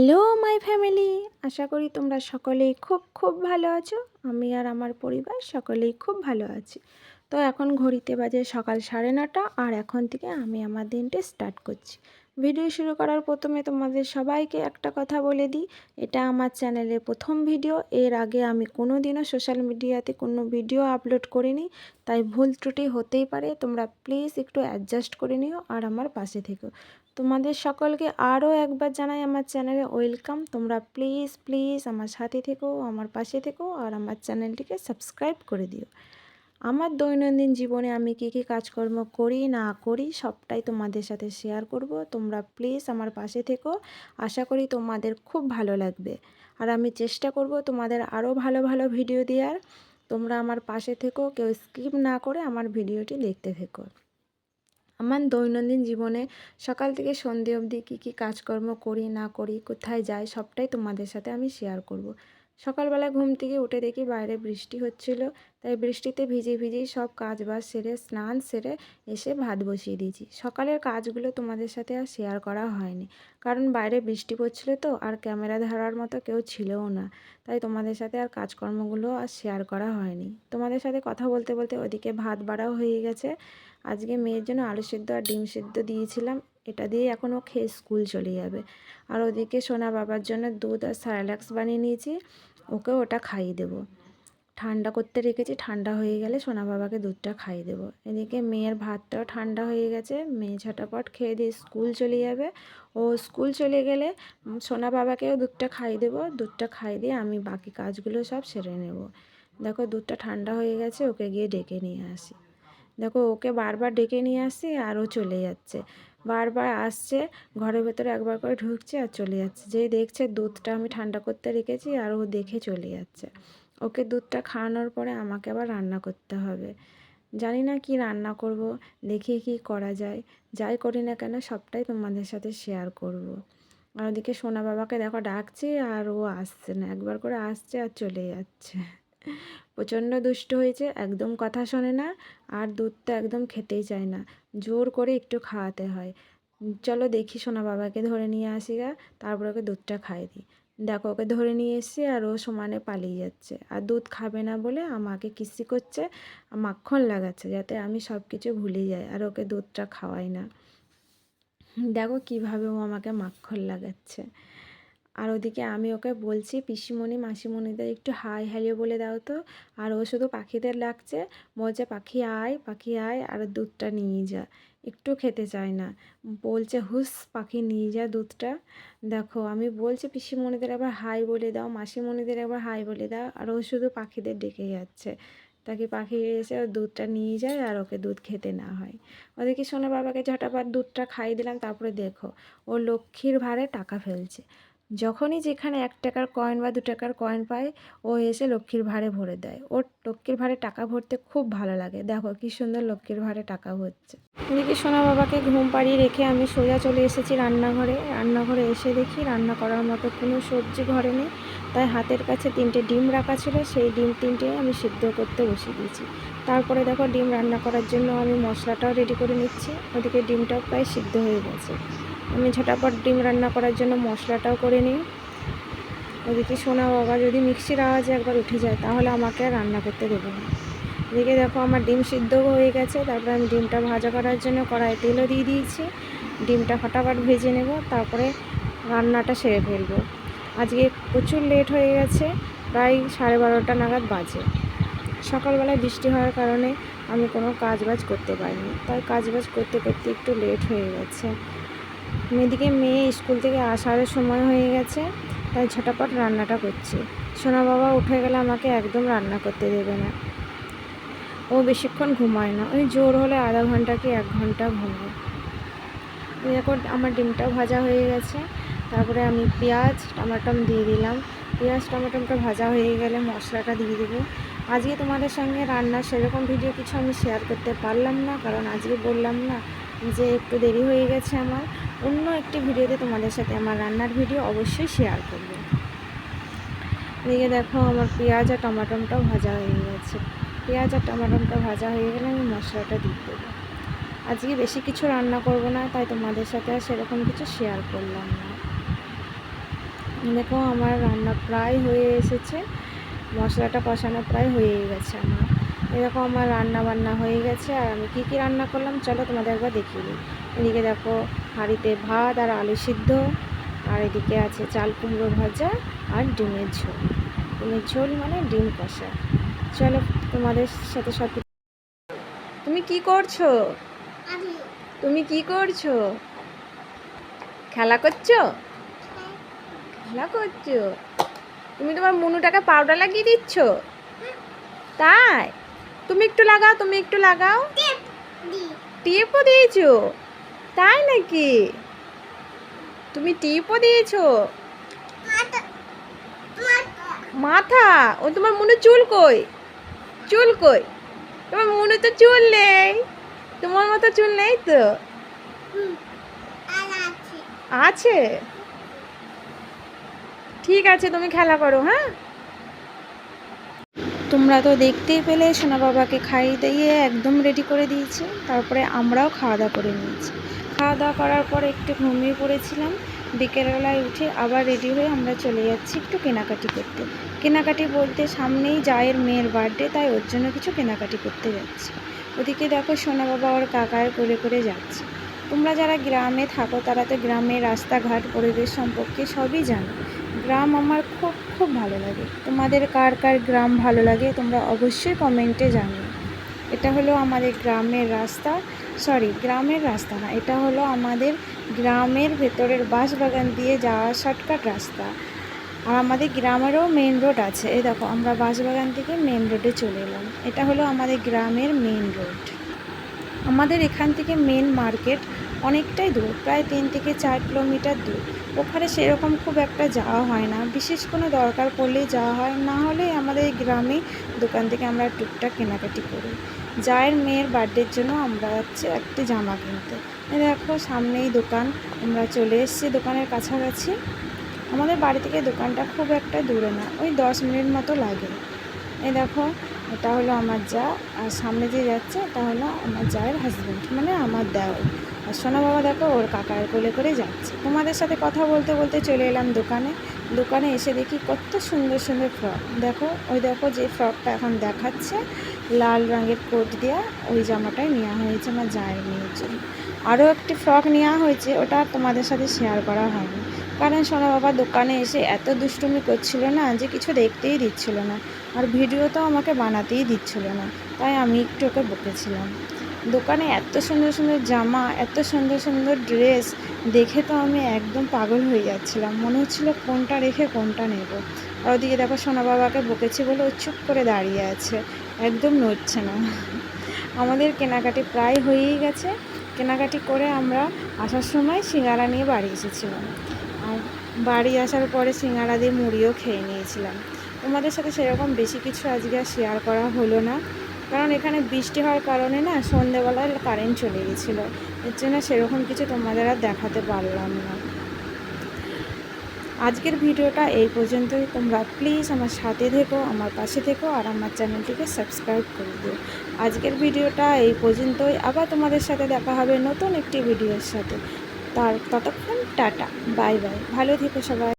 Hello my family, আশা করি তোমরা সকলেই খুব খুব ভালো আছো। আমি আর আমার পরিবার সকলেই খুব ভালো আছি। তো এখন ঘড়িতে বাজে সকাল 9:30, আর এখন থেকে আমি আমার দিনটি স্টার্ট করছি। ভিডিও শুরু করার প্রথমে তোমাদের সবাইকে একটা কথা বলে দিই, এটা আমার চ্যানেলের প্রথম ভিডিও। এর আগে আমি কোনো দিনও সোশ্যাল মিডিয়াতে কোনো ভিডিও আপলোড করিনি, তাই ভুল ত্রুটি হতেই পারে। তোমরা প্লিজ একটু অ্যাডজাস্ট করে নিও আর আমার পাশে থেকো। তোমাদের সকলকে আরও একবার জানাই আমার চ্যানেলে ওয়েলকাম। তোমরা প্লিজ প্লিজ আমার সাথে থেকো, আমার পাশে থেকো, আর আমার চ্যানেলটিকে সাবস্ক্রাইব করে দিও। আমার দৈনন্দিন জীবনে আমি কী কী কাজকর্ম করি না করি সবটাই তোমাদের সাথে শেয়ার করব। তোমরা প্লিজ আমার পাশে থেকো, আশা করি তোমাদের খুব ভালো লাগবে। আর আমি চেষ্টা করব তোমাদের আরও ভালো ভালো ভিডিও দেওয়ার। তোমরা আমার পাশে থেকো, কেউ স্কিপ না করে আমার ভিডিওটি দেখতে থেকো। আমার দৈনন্দিন জীবনে সকাল থেকে সন্ধে অবধি কী কী কাজকর্ম করি না করি, কোথায় যাই, সবটাই তোমাদের সাথে আমি শেয়ার করব। সকালবেলা ঘুম থেকে উঠে দেখি বাইরে বৃষ্টি হচ্ছিল, তাই বৃষ্টিতে ভিজে ভিজেই সব কাজ বাজ সেরে স্নান সেরে এসে ভাত বসিয়ে দিয়েছি। সকালের কাজগুলো তোমাদের সাথে আর শেয়ার করা হয়নি, কারণ বাইরে বৃষ্টি পড়ছিল তো, আর ক্যামেরা ধরার মতো কেউ ছিলও না, তাই তোমাদের সাথে আর কাজকর্মগুলো আর শেয়ার করা হয়নি। তোমাদের সাথে কথা বলতে বলতে ওদিকে ভাত বাড়াও হয়ে গেছে। আজকে মেয়ের জন্য আলু সেদ্ধ আর ডিম সেদ্ধ দিয়েছিলাম, এটা দিয়ে এখন ও খেয়ে স্কুল চলে যাবে। আর ওদিকে সোনা বাবার জন্য দুধ আর স্যালাক্স বানিয়ে নিয়েছি, ওকে ওটা খাইয়ে দেবো। ঠান্ডা করতে রেখেছি, ঠান্ডা হয়ে গেলে সোনা বাবাকে দুধটা খাইয়ে দেবো। এদিকে মেয়ের ভাতটাও ঠান্ডা হয়ে গেছে, মেয়ে ঝটাপট খেয়ে দিয়ে স্কুল চলে যাবে। ও স্কুল চলে গেলে সোনা বাবাকেও দুধটা খাইয়ে দেবো। দুধটা খাইয়ে দিয়ে আমি বাকি কাজগুলো সব সেরে নেব। দেখো দুধটা ঠান্ডা হয়ে গেছে, ওকে গিয়ে ডেকে নিয়ে আসি। দেখো ওকে বারবার ডেকে নিয়ে আসছি আর ও চলে যাচ্ছে, বারবার আসছে ঘরের ভেতরে, একবার করে ঢুকছে আর চলে যাচ্ছে। যেই দেখছে দুধটা আমি ঠান্ডা করতে রেখেছি, আর ও দেখে চলে যাচ্ছে। ওকে দুধটা খাওয়ানোর পরে আমাকে আবার রান্না করতে হবে। জানি না কি রান্না করব, দেখি কি করা যায়। যাই করি না কেন সবটাই তোমাদের সাথে শেয়ার করব। আর ওদিকে সোনা বাবাকে দেখো ডাকছি আর ও আসছে না, একবার করে আসছে আর চলে যাচ্ছে। প্রচণ্ড দুষ্ট হয়েছে, একদম কথা শোনে না, আর দুধটা একদম খেতেই চায় না, জোর করে একটু খাওয়াতে হয়। চলো দেখি সোনা বাবাকে ধরে নিয়ে আসি গা, তারপর ওকে দুধটা খাইয়ে দিই। দেখো ওকে ধরে নিয়ে এসেছি আর ও সমানে পালিয়ে যাচ্ছে, আর দুধ খাবে না বলে আমাকে কিস্তি করছে, মাখন লাগাচ্ছে যাতে আমি সব কিছু ভুলে যাই, আর ওকে দুধটা খাওয়াই না। দেখো কীভাবে ও আমাকে মাখন লাগাচ্ছে। আর ওদিকে আমি ওকে বলছি পিসিমণি মাসিমণিদের একটু হাই হ্যালো বলে দাও তো, আর ও শুধু পাখিদের ডাকছে, বলছে পাখি আয় আর দুধটা নিয়ে যা। একটু খেতে চায় না, বলছে হুস পাখি নিয়ে যা দুধটা। দেখো আমি বলছি পিসিমণিদের আবার হাই বলে দাও, মাসিমণিদের আবার হাই বলে দাও, আর ও শুধু পাখিদের ডেকে যাচ্ছে, তাকে পাখি এসে ওর দুধটা নিয়ে যায় আর ওকে দুধ খেতে না হয়। ওদিকে সোনা বাবাকে ঝটাপট দুধটা খাইয়ে দিলাম, তারপরে দেখো ও লক্ষ্মীর ভাঁড়ে টাকা ফেলছে। যখনই যেখানে 1 টাকার কয়েন বা 2 টাকার কয়েন পায়, ও এসে লক্ষ্মীর ভাঁড়ে ভরে দেয়। ওর লক্ষ্মীর ভাঁড়ে টাকা ভরতে খুব ভালো লাগে। দেখো কী সুন্দর লক্ষ্মীর ভাঁড়ে টাকা ভরছে। এদিকে সোনা বাবাকে ঘুম পাড়িয়ে রেখে আমি সোজা চলে এসেছি রান্নাঘরে। রান্নাঘরে এসে দেখি রান্না করার মতো কোনো সবজি ঘরে নেই, তাই হাতের কাছে 3টে ডিম রাখা ছিল, সেই ডিম 3টে আমি সিদ্ধ করতে বসিয়ে দিয়েছি। তারপরে দেখো ডিম রান্না করার জন্য আমি মশলাটাও রেডি করে নিচ্ছি। ওদিকে ডিমটাও প্রায় সিদ্ধ হয়ে গেছে, আমি ঝটাপট ডিম রান্না করার জন্য মশলাটাও করে নিই। ওদিকে সোনা বাবা যদি মিক্সির আওয়াজে একবার উঠে যায় তাহলে আমাকে আর রান্না করতে দেবে না। এদিকে দেখো আমার ডিম সিদ্ধ হয়ে গেছে, তারপরে আমি ডিমটা ভাজা করার জন্য কড়াইয়ে তেলও দিয়ে দিয়েছি। ডিমটা ফটাফট ভেজে নেব, তারপরে রান্নাটা সেরে ফেলবো। আজকে প্রচুর লেট হয়ে গেছে, প্রায় 12:30 নাগাদ বাজে। সকালবেলায় বৃষ্টি হওয়ার কারণে আমি কোনো কাজবাজ করতে পারিনি, তাই কাজবাজ করতে করতে একটু লেট হয়ে গেছে। এদিকে মেয়ে স্কুল থেকে আসারও সময় হয়ে গেছে, তাই ঝটাপট রান্নাটা করছি। সোনা বাবা উঠে গেলে আমাকে একদম রান্না করতে দেবে না, ও বেশিক্ষণ ঘুমায় না, ওই জোর হলে আধা ঘন্টা কি 1 ঘন্টা ঘুমায়। দেখো আমার ডিমটাও ভাজা হয়ে গেছে, তারপরে আমি পেঁয়াজ টমেটো দিয়ে দিলাম। পেঁয়াজ টমেটোটা ভাজা হয়ে গেলে মশলাটা দিয়ে দেবো। আজকে তোমাদের সঙ্গে রান্নার সেরকম ভিডিও কিছু আমি শেয়ার করতে পারলাম না, কারণ আজকে বললাম না যে একটু দেরি হয়ে গেছে আমার। অন্য একটি ভিডিওতে তোমাদের সাথে আমার রান্নার ভিডিও অবশ্যই শেয়ার করব। এদিকে দেখো আমার পেঁয়াজ আর টমেটোটাও ভাজা হয়ে গেছে। পেঁয়াজ আর টমেটোটা ভাজা হয়ে গেলে আমি মশলাটা দিয়ে দেবো। আজকে বেশি কিছু রান্না করব না, তাই তোমাদের সাথে আর সেরকম কিছু শেয়ার করলাম না। দেখো আমার রান্না প্রায় হয়ে এসেছে, মশলাটা কষানো প্রায় হয়েই গেছে আমার। এরকম আমার রান্না বান্না হয়ে গেছে। আর আমি কী কী রান্না করলাম চলো তোমাদের একবার দেখিয়ে দিই। এদিকে দেখো হাঁড়িতে ভাত আর আলু সিদ্ধ, আর এদিকে আছে চাল কুমড়ো ভাজা আর ডিমের ঝোল। ডিমের ঝোল মানে ডিম কষা। চলো তোমাদের সাথে সব। তুমি কি করছো? তুমি কি করছো? খেলা করছো? খেলা করছো? তুমি তোমার মুনুটাকে পাউডার লাগিয়ে দিচ্ছ? তাই? তুমি একটু লাগাও, তুমি একটু লাগাও। টিপও দিয়েছো? তাই নাকি? তুমি টিপও দিয়েছো? মাথা? ও তোমার মুনু চুল কই? চুল কই? তোমার মুনু তো চুল নেই, তোমার মতো চুল নেই তো। আছে? ঠিক আছে, তুমি খেলা করো। হ্যাঁ, তোমরা তো দেখতেই পেলে সোনা বাবাকে খাইয়ে দিয়ে একদম রেডি করে দিয়েছি। তারপরে আমরাও খাওয়া দাওয়া করে নিয়েছি। খাওয়া দাওয়া করার পর একটু ঘুমিয়ে পড়েছিলাম। বিকেলবেলায় উঠে আবার রেডি হয়ে আমরা চলে যাচ্ছি একটু কেনাকাটি করতে। কেনাকাটি বলতে সামনেই জায়ের মেয়ের বার্থডে, তাই ওর জন্য কিছু কেনাকাটি করতে যাচ্ছি। ওদিকে দেখো সোনা বাবা ওর কাকার কোলে করে যাচ্ছে। তোমরা যারা গ্রামে থাকো তারা তো গ্রামের রাস্তাঘাট পরিবেশ সম্পর্কে সবই জানো। গ্রাম আমার খুব খুব ভালো লাগে। তোমাদের কার কার গ্রাম ভালো লাগে তোমরা অবশ্যই কমেন্টে জানিও। এটা হলো আমাদের গ্রামের রাস্তা, সরি গ্রামের রাস্তা না, এটা হলো আমাদের গ্রামের ভেতরের বাঁশবাগান দিয়ে যাওয়া শর্টকাট রাস্তা। আর আমাদের গ্রামেরও মেন রোড আছে। এই দেখো আমরা বাঁশবাগান থেকে মেন রোডে চলে এলাম। এটা হলো আমাদের গ্রামের মেন রোড। আমাদের এখান থেকে মেন মার্কেট অনেকটাই দূর, প্রায় 3 থেকে 4 কিলোমিটার দূর। ওখানে সেরকম খুব একটা যাওয়া হয় না, বিশেষ কোনো দরকার পড়লেই যাওয়া হয়, না হলে আমাদের গ্রামে দোকান থেকে আমরা টুকটাক কেনাকাটি করি। জায়ের মেয়ের বার্থডের জন্য আমরা যাচ্ছি একটি জামা কিনতে। দেখো সামনেই দোকান, আমরা চলে এসেছি দোকানের কাছাকাছি। আমাদের বাড়ি থেকে দোকানটা খুব একটা দূরে না, ওই 10 মিনিট মতো লাগে। এই দেখো এটা হলো আমার যা, আর সামনে যে যাচ্ছে এটা হলো আমার জায়ের হাজব্যান্ড মানে আমার দেওর। আর সোনা বাবা দেখো ওর কাকার কোলে করে যাচ্ছে। তোমাদের সাথে কথা বলতে বলতে চলে এলাম দোকানে। দোকানে এসে দেখি কত সুন্দর সুন্দর ফ্রক। দেখো ওই দেখো যে ফ্রকটা এখন দেখাচ্ছে লাল রঙের কোট দেওয়া, ওই জামাটাই নেওয়া হয়েছে আমার জায়ের মেয়ের জন্য। আরও একটি ফ্রক নেওয়া হয়েছে, ওটা তোমাদের সাথে শেয়ার করা হয়নি, কারণ সোনা বাবা দোকানে এসে এত দুষ্টুমি করছিল না যে কিছু দেখতেই দিচ্ছিল না, আর ভিডিও তো আমাকে বানাতেই দিচ্ছিল না, তাই আমি একটু ওকে বকেছিলাম। দোকানে এত সুন্দর সুন্দর জামা, এত সুন্দর সুন্দর ড্রেস দেখে তো আমি একদম পাগল হয়ে যাচ্ছিলাম, মনে হচ্ছিলো কোনটা রেখে কোনটা নেব। আর ওদিকে দেখো সোনা বাবাকে বকেছি বলে ও চুপ করে দাঁড়িয়ে আছে, একদম নড়ছে না। আমাদের কেনাকাটি প্রায় হয়েই গেছে। কেনাকাটি করে আমরা আসার সময় সিঙ্গারা নিয়ে বাড়ি এসেছিলাম, আর বাড়ি আসার পরে সিঙ্গারা দিয়ে মুড়িও খেয়ে নিয়েছিলাম। তোমাদের সাথে সেরকম বেশি কিছু আজকে আর শেয়ার করা হলো না, কারণ এখানে বৃষ্টি হওয়ার কারণে না সন্ধ্যেবেলায় কারেন্ট চলে গেছিলো, এর জন্য সেরকম কিছু তোমাদের আর দেখাতে পারলাম না। আজকের ভিডিওটা এই পর্যন্তই। তোমরা প্লিজ আমার সাথে থেকো, আমার পাশে থেকো, আর আমার চ্যানেলটিকে সাবস্ক্রাইব করে দিও। আজকের ভিডিওটা এই পর্যন্তই, আবার তোমাদের সাথে দেখা হবে নতুন একটি ভিডিওর সাথে। ততক্ষণ টাটা, বাই বাই, ভালো থেকো সবাই।